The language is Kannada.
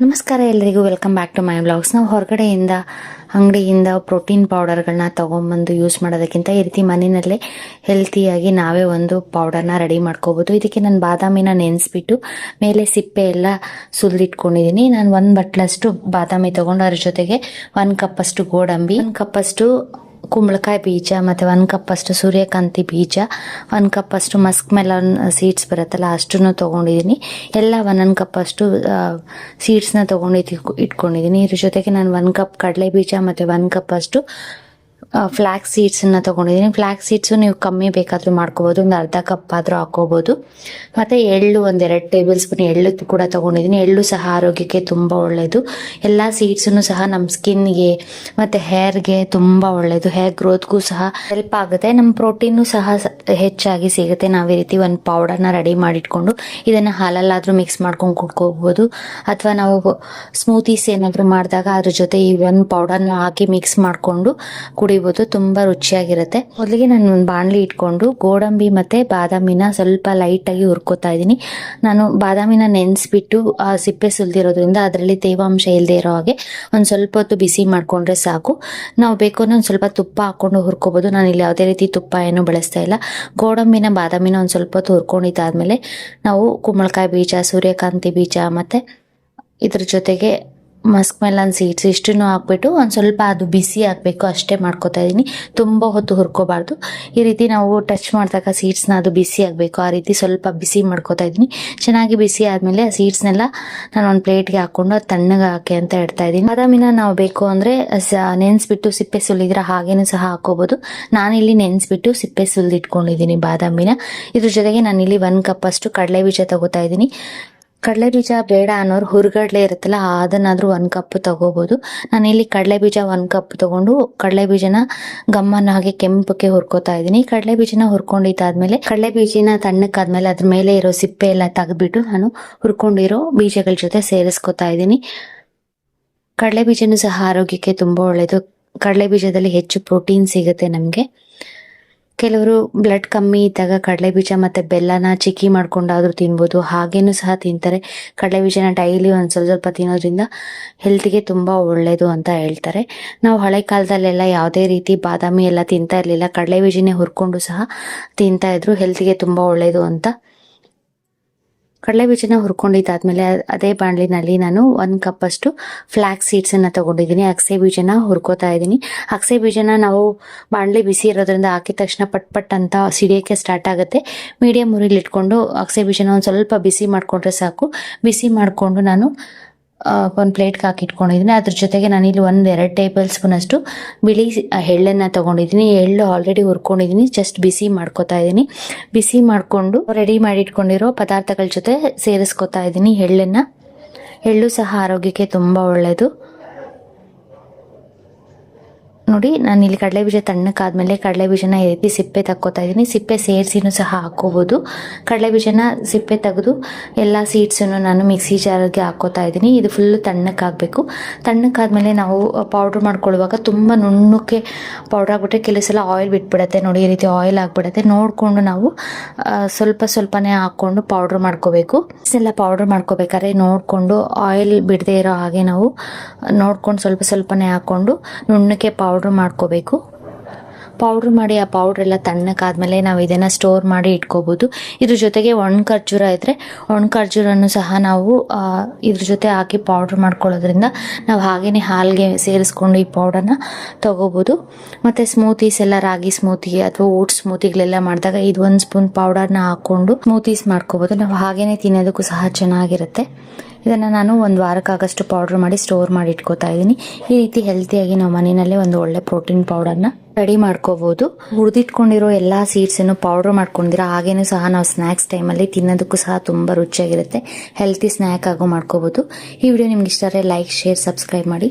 ನಮಸ್ಕಾರ ಎಲ್ಲರಿಗೂ, welcome back to my vlogs. ನಾವು ಹೊರಗಡೆಯಿಂದ ಅಂಗಡಿಯಿಂದ ಪ್ರೋಟೀನ್ ಪೌಡರ್ಗಳನ್ನ ತೊಗೊಂಬಂದು ಯೂಸ್ ಮಾಡೋದಕ್ಕಿಂತ ಈ ರೀತಿ ಮನೆಯಲ್ಲೇ ಹೆಲ್ತಿಯಾಗಿ ನಾವೇ ಒಂದು ಪೌಡರ್ನ ರೆಡಿ ಮಾಡ್ಕೋಬೋದು. ಇದಕ್ಕೆ ನಾನು ಬಾದಾಮಿನ ನೆನೆಸ್ಬಿಟ್ಟು ಮೇಲೆ ಸಿಪ್ಪೆ ಎಲ್ಲ ಸುಲಿದಿಟ್ಕೊಂಡಿದ್ದೀನಿ. ನಾನು 1 ಬಟ್ಲಷ್ಟು ಬಾದಾಮಿ ತೊಗೊಂಡು ಅದ್ರ ಜೊತೆಗೆ 1 ಕಪ್ಪಷ್ಟು ಗೋಡಂಬಿ, 1 ಕಪ್ಪಷ್ಟು ಕುಂಬಳಕಾಯಿ ಬೀಜ, ಮತ್ತು 1 ಕಪ್ಪಷ್ಟು ಸೂರ್ಯಕಾಂತಿ ಬೀಜ, 1 ಕಪ್ಪಷ್ಟು ಮಸ್ಕ್ ಮೆಲನ್ ಸೀಡ್ಸ್ ಬರುತ್ತಲ್ಲ ಅಷ್ಟನ್ನು ತೊಗೊಂಡಿದ್ದೀನಿ. ಎಲ್ಲ 1 ಕಪ್ಪಷ್ಟು ಸೀಡ್ಸ್ನ ತೊಗೊಂಡು ಇಟ್ಕೊಂಡಿದ್ದೀನಿ. ಇದ್ರ ಜೊತೆಗೆ ನಾನು 1 ಕಪ್ ಕಡಲೆ ಬೀಜ ಮತ್ತು 1 ಕಪ್ಪಷ್ಟು ಫ್ಲ್ಯಾಕ್ಸ್ ಸೀಡ್ಸನ್ನು ತೊಗೊಂಡಿದ್ದೀನಿ. ಫ್ಲ್ಯಾಕ್ಸ್ ಸೀಡ್ಸು ನೀವು ಕಮ್ಮಿ ಬೇಕಾದರೂ ಮಾಡ್ಕೋಬೋದು, ಒಂದು ಅರ್ಧ ಕಪ್ ಆದರೂ ಹಾಕೋಬೋದು. ಮತ್ತು ಎಳ್ಳು 1-2 ಟೇಬಲ್ ಸ್ಪೂನ್ ಎಳ್ಳು ಕೂಡ ತೊಗೊಂಡಿದ್ದೀನಿ. ಎಳ್ಳು ಸಹ ಆರೋಗ್ಯಕ್ಕೆ ತುಂಬ ಒಳ್ಳೆಯದು. ಎಲ್ಲ ಸೀಡ್ಸನ್ನು ಸಹ ನಮ್ಮ ಸ್ಕಿನ್ಗೆ ಮತ್ತು ಹೇರ್ಗೆ ತುಂಬ ಒಳ್ಳೆಯದು. ಹೇರ್ ಗ್ರೋತ್ಗೂ ಸಹ ಹೆಲ್ಪ್ ಆಗುತ್ತೆ. ನಮ್ಮ ಪ್ರೋಟೀನು ಸಹ ಹೆಚ್ಚಾಗಿ ಸಿಗುತ್ತೆ. ನಾವು ಈ ರೀತಿ ಒಂದು ಪೌಡರ್ನ ರೆಡಿ ಮಾಡಿಟ್ಕೊಂಡು ಇದನ್ನು ಹಾಲಲ್ಲಾದರೂ ಮಿಕ್ಸ್ ಮಾಡ್ಕೊಂಡು ಕುಡ್ಕೋಬೋದು, ಅಥವಾ ನಾವು ಸ್ಮೂತೀಸ್ ಏನಾದರೂ ಮಾಡಿದಾಗ ಅದ್ರ ಜೊತೆ ಈ ಒಂದು ಪೌಡರ್ನ ಹಾಕಿ ಮಿಕ್ಸ್ ಮಾಡಿಕೊಂಡು ಕುಡಿಬೋದು. ತುಂಬ ರುಚಿಯಾಗಿರುತ್ತೆ. ಮೊದಲಿಗೆ ನಾನು ಒಂದು ಬಾಣಲಿ ಇಟ್ಕೊಂಡು ಗೋಡಂಬಿ ಮತ್ತು ಬಾದಾಮಿನ ಸ್ವಲ್ಪ ಲೈಟಾಗಿ ಹುರ್ಕೋತಾ ಇದ್ದೀನಿ. ನಾನು ಬಾದಾಮಿನ ನೆನೆಸ್ಬಿಟ್ಟು ಸಿಪ್ಪೆ ಸುಲಿದಿರೋದ್ರಿಂದ ಅದರಲ್ಲಿ ತೇವಾಂಶ ಇಲ್ಲದೆ ಇರೋ ಹಾಗೆ ಒಂದು ಸ್ವಲ್ಪ ಹೊತ್ತು ಬಿಸಿ ಮಾಡಿಕೊಂಡ್ರೆ ಸಾಕು. ನಾವು ಬೇಕು ಅಂದರೆ ಒಂದು ಸ್ವಲ್ಪ ತುಪ್ಪ ಹಾಕ್ಕೊಂಡು ಹುರ್ಕೋಬೋದು. ನಾನು ಇಲ್ಲಿ ಯಾವುದೇ ರೀತಿ ತುಪ್ಪ ಏನೂ ಬಳಸ್ತಾ ಇಲ್ಲ. ಗೋಡಂಬಿನ ಬಾದಾಮಿನ ಒಂದು ಸ್ವಲ್ಪ ಹೊತ್ತು ಹುರ್ಕೊಂಡಿದ್ದಾದಮೇಲೆ ನಾವು ಕುಂಬಳಕಾಯಿ ಬೀಜ, ಸೂರ್ಯಕಾಂತಿ ಬೀಜ ಮತ್ತು ಇದ್ರ ಜೊತೆಗೆ ಮಸ್ಕ್ ಮೆಲನ್ ಸೀಡ್ಸ್ ಇಷ್ಟನ್ನು ಹಾಕ್ಬಿಟ್ಟು ಒಂದು ಸ್ವಲ್ಪ ಅದು ಬಿಸಿ ಆಗಬೇಕು ಅಷ್ಟೇ ಮಾಡ್ಕೋತಾ ಇದ್ದೀನಿ. ತುಂಬ ಹೊತ್ತು ಹುರ್ಕೋಬಾರ್ದು. ಈ ರೀತಿ ನಾವು ಟಚ್ ಮಾಡಿದಾಗ ಸೀಡ್ಸ್ನ ಅದು ಬಿಸಿ ಆಗಬೇಕು, ಆ ರೀತಿ ಸ್ವಲ್ಪ ಬಿಸಿ ಮಾಡ್ಕೋತಾ ಇದ್ದೀನಿ. ಚೆನ್ನಾಗಿ ಬಿಸಿ ಆದಮೇಲೆ ಆ ಸೀಡ್ಸ್ನೆಲ್ಲ ನಾನು ಒಂದು ಪ್ಲೇಟ್ಗೆ ಹಾಕ್ಕೊಂಡು ಅದು ತಣ್ಣಗೆ ಹಾಕಿ ಅಂತ ಇಡ್ತಾ ಇದ್ದೀನಿ. ಬಾದಾಮಿನ ನಾವು ಬೇಕು ಅಂದರೆ ನೆನೆಸ್ಬಿಟ್ಟು ಸಿಪ್ಪೆ ಸುಲಿದ್ರೆ ಹಾಗೇನೂ ಸಹ ಹಾಕೋಬೋದು. ನಾನಿಲ್ಲಿ ನೆನೆಸ್ಬಿಟ್ಟು ಸಿಪ್ಪೆ ಸುಲಿದಿಟ್ಕೊಂಡಿದ್ದೀನಿ ಬಾದಾಮಿನ. ಇದ್ರ ಜೊತೆಗೆ ನಾನಿಲ್ಲಿ 1 ಕಪ್ಪಷ್ಟು ಕಡಲೆ ಬೀಜ ತಗೋತಾ ಇದ್ದೀನಿ. ಕಡಲೆ ಬೀಜ ಬೇಡ ಅನ್ನೋರು ಹುರ್ಗಡ್ಲೆ ಇರುತ್ತಲ್ಲ ಅದನ್ನಾದರೂ 1 ಕಪ್ ತಗೋಬೋದು. ನಾನಿಲ್ಲಿ ಕಡಲೆ ಬೀಜ 1 ಕಪ್ ತೊಗೊಂಡು ಕಡಲೆ ಬೀಜನ ಗಮ್ಮನ ಹಾಗೆ ಕೆಂಪಕ್ಕೆ ಹುರ್ಕೋತಾ ಇದ್ದೀನಿ. ಕಡಲೆ ಬೀಜನ ಹುರ್ಕೊಂಡಿದ್ದಾದ್ಮೇಲೆ ಕಡಲೆ ಬೀಜನ ತಣ್ಣಕ್ಕಾದ್ಮೇಲೆ ಅದ್ರ ಮೇಲೆ ಇರೋ ಸಿಪ್ಪೆ ಎಲ್ಲ ತೆಗೆದ್ಬಿಟ್ಟು ನಾನು ಹುರ್ಕೊಂಡಿರೋ ಬೀಜಗಳ ಜೊತೆ ಸೇರಿಸ್ಕೊತಾ ಇದ್ದೀನಿ. ಕಡಲೆ ಬೀಜನೂ ಸಹ ಆರೋಗ್ಯಕ್ಕೆ ತುಂಬ ಒಳ್ಳೆಯದು. ಕಡಲೆ ಬೀಜದಲ್ಲಿ ಹೆಚ್ಚು ಪ್ರೋಟೀನ್ ಸಿಗುತ್ತೆ ನಮಗೆ. ಕೆಲವರು ಬ್ಲಡ್ ಕಮ್ಮಿ ಇದ್ದಾಗ ಕಡಲೆ ಬೀಜ ಮತ್ತು ಬೆಲ್ಲನ ಚಿಕ್ಕಿ ಮಾಡ್ಕೊಂಡಾದರೂ ತಿನ್ಬೋದು, ಹಾಗೇನೂ ಸಹ ತಿಂತಾರೆ. ಕಡಲೆ ಬೀಜನ ಡೈಲಿ ಒಂದು ಸ್ವಲ್ಪ ತಿನ್ನೋದ್ರಿಂದ ಹೆಲ್ತಿಗೆ ತುಂಬ ಒಳ್ಳೆಯದು ಅಂತ ಹೇಳ್ತಾರೆ. ನಾವು ಹಳೆ ಕಾಲದಲ್ಲೆಲ್ಲ ಯಾವುದೇ ರೀತಿ ಬಾದಾಮಿ ಎಲ್ಲ ತಿಂತಾ ಇರಲಿಲ್ಲ, ಕಡಲೆ ಬೀಜನೇ ಹುರ್ಕೊಂಡು ಸಹ ತಿಂತಾಯಿದ್ರು, ಹೆಲ್ತಿಗೆ ತುಂಬ ಒಳ್ಳೆಯದು ಅಂತ. ಕಡಲೆ ಬೀಜನ ಹುರ್ಕೊಂಡಿದ್ದಾದ್ಮೇಲೆ ಅದೇ ಬಾಣಲಿನಲ್ಲಿ ನಾನು 1 ಕಪ್ಪಷ್ಟು ಫ್ಲ್ಯಾಕ್ಸ್ ಸೀಡ್ಸನ್ನು ತೊಗೊಂಡಿದ್ದೀನಿ. ಅಗಸೆ ಬೀಜನ ಹುರ್ಕೋತಾ ಇದ್ದೀನಿ. ಅಗಸೆ ಬೀಜನ ನಾವು ಬಾಣಲಿ ಬಿಸಿ ಇರೋದ್ರಿಂದ ಹಾಕಿದ ತಕ್ಷಣ ಪಟ್ ಅಂತ ಸಿಡಿಯೋಕ್ಕೆ ಸ್ಟಾರ್ಟ್ ಆಗುತ್ತೆ. ಮೀಡಿಯಮ್ ಉರಿಲಿ ಇಟ್ಕೊಂಡು ಅಗಸೆ ಬೀಜನ ಒಂದು ಸ್ವಲ್ಪ ಬಿಸಿ ಮಾಡಿಕೊಂಡ್ರೆ ಸಾಕು. ಬಿಸಿ ಮಾಡಿಕೊಂಡು ನಾನು ಒಂದು ಪ್ಲೇಟ್ಗೆ ಹಾಕಿಟ್ಕೊಂಡಿದ್ದೀನಿ. ಅದ್ರ ಜೊತೆಗೆ ನಾನಿಲ್ಲಿ 1-2 ಟೇಬಲ್ ಸ್ಪೂನ್ ಅಷ್ಟು ಬಿಳಿ ಎಳ್ಳನ್ನು ತೊಗೊಂಡಿದ್ದೀನಿ. ಎಳ್ಳು ಆಲ್ರೆಡಿ ಹುರ್ಕೊಂಡಿದ್ದೀನಿ, ಜಸ್ಟ್ ಬಿಸಿ ಮಾಡ್ಕೋತಾ ಇದ್ದೀನಿ. ಬಿಸಿ ಮಾಡಿಕೊಂಡು ರೆಡಿ ಮಾಡಿ ಇಟ್ಕೊಂಡಿರೋ ಪದಾರ್ಥಗಳ ಜೊತೆ ಸೇರಿಸ್ಕೊತಾ ಇದ್ದೀನಿ ಎಳ್ಳನ್ನು. ಎಳ್ಳು ಸಹ ಆರೋಗ್ಯಕ್ಕೆ ತುಂಬ ಒಳ್ಳೆಯದು. ನೋಡಿ, ನಾನು ಇಲ್ಲಿ ಕಡಲೆ ಬೀಜ ತಣ್ಣಕ್ಕಾದ್ಮೇಲೆ ಕಡಲೆ ಬೀಜನ ಈ ರೀತಿ ಸಿಪ್ಪೆ ತಕ್ಕೋತಾ ಇದ್ದೀನಿ. ಸಿಪ್ಪೆ ಸೇರಿಸಿನೂ ಸಹ ಹಾಕ್ಕೋಬೋದು. ಕಡಲೆ ಬೀಜನ ಸಿಪ್ಪೆ ತೆಗೆದು ಎಲ್ಲ ಸೀಡ್ಸನ್ನು ನಾನು ಮಿಕ್ಸಿ ಜಾರ್ಗೆ ಹಾಕ್ಕೋತಾ ಇದ್ದೀನಿ. ಇದು ಫುಲ್ಲು ತಣ್ಣಕ್ಕಾಗಬೇಕು. ತಣ್ಣಕ್ಕಾದ್ಮೇಲೆ ನಾವು ಪೌಡ್ರ್ ಮಾಡ್ಕೊಳ್ಳುವಾಗ ತುಂಬ ನುಣ್ಣಕ್ಕೆ ಪೌಡ್ರ್ ಆಗಿಬಿಟ್ರೆ ಕೆಲವು ಸಲ ಆಯಿಲ್ ಬಿಟ್ಬಿಡುತ್ತೆ. ನೋಡಿ, ಈ ರೀತಿ ಆಯಿಲ್ ಆಗಿಬಿಡುತ್ತೆ. ನೋಡಿಕೊಂಡು ನಾವು ಸ್ವಲ್ಪನೇ ಹಾಕ್ಕೊಂಡು ಪೌಡ್ರ್ ಮಾಡ್ಕೋಬೇಕು. ಎಲ್ಲ ಪೌಡ್ರ್ ಮಾಡ್ಕೋಬೇಕಾದ್ರೆ ನೋಡಿಕೊಂಡು ಆಯಿಲ್ ಬಿಡದೆ ಇರೋ ಹಾಗೆ ನಾವು ನೋಡ್ಕೊಂಡು ಸ್ವಲ್ಪನೇ ಹಾಕ್ಕೊಂಡು ನುಣ್ಣಕ್ಕೆ ಪೌಡ್ರ್ ಮಾಡ್ಕೋಬೇಕು. ಪೌಡ್ರ್ ಮಾಡಿ ಆ ಪೌಡ್ರೆಲ್ಲ ತಣ್ಣಕ್ಕಾದ್ಮೇಲೆ ನಾವು ಇದನ್ನು ಸ್ಟೋರ್ ಮಾಡಿ ಇಟ್ಕೋಬೋದು. ಇದ್ರ ಜೊತೆಗೆ ಒಣ ಖರ್ಜೂರ ಇದ್ದರೆ ಒಣ ಖರ್ಜೂರನ್ನು ಸಹ ನಾವು ಇದ್ರ ಜೊತೆ ಹಾಕಿ ಪೌಡ್ರ್ ಮಾಡ್ಕೊಳ್ಳೋದ್ರಿಂದ ನಾವು ಹಾಗೇ ಹಾಲಿಗೆ ಸೇರಿಸ್ಕೊಂಡು ಈ ಪೌಡರ್ನ ತೊಗೋಬೋದು. ಮತ್ತು ಸ್ಮೂತೀಸ್ ಎಲ್ಲ ರಾಗಿ ಸ್ಮೂತಿ ಅಥವಾ ಓಟ್ಸ್ ಸ್ಮೂತಿಗಳೆಲ್ಲ ಮಾಡಿದಾಗ ಇದು 1 ಸ್ಪೂನ್ ಪೌಡರ್ನ ಹಾಕ್ಕೊಂಡು ಸ್ಮೂತೀಸ್ ಮಾಡ್ಕೋಬೋದು. ನಾವು ಹಾಗೇ ತಿನ್ನೋದಕ್ಕೂ ಸಹ ಚೆನ್ನಾಗಿರುತ್ತೆ. ಇದನ್ನು ನಾನು 1 ವಾರಕ್ಕಾಗಷ್ಟು ಪೌಡ್ರ್ ಮಾಡಿ ಸ್ಟೋರ್ ಮಾಡಿ ಇಟ್ಕೋತಾ ಇದ್ದೀನಿ. ಈ ರೀತಿ ಹೆಲ್ತಿಯಾಗಿ ನಾವು ಮನೆಯಲ್ಲೇ ಒಂದು ಒಳ್ಳೆ ಪ್ರೋಟೀನ್ ಪೌಡರ್ನ ರೆಡಿ ಮಾಡ್ಕೋಬೋದು. ಹುರಿದಿಟ್ಕೊಂಡಿರೋ ಎಲ್ಲ ಸೀಡ್ಸನ್ನು ಪೌಡ್ರ್ ಮಾಡ್ಕೊಂಡಿರ ಹಾಗೇನೂ ಸಹ ನಾವು ಸ್ನ್ಯಾಕ್ಸ್ ಟೈಮಲ್ಲಿ ತಿನ್ನೋದಕ್ಕೂ ಸಹ ತುಂಬ ರುಚಿಯಾಗಿರುತ್ತೆ. ಹೆಲ್ತಿ ಸ್ನ್ಯಾಕ್ ಆಗೋ ಮಾಡ್ಕೋಬೋದು. ಈ ವಿಡಿಯೋ ನಿಮ್ಗೆ ಇಷ್ಟ ಆದರೆ ಲೈಕ್, ಶೇರ್, ಸಬ್ಸ್ಕ್ರೈಬ್ ಮಾಡಿ.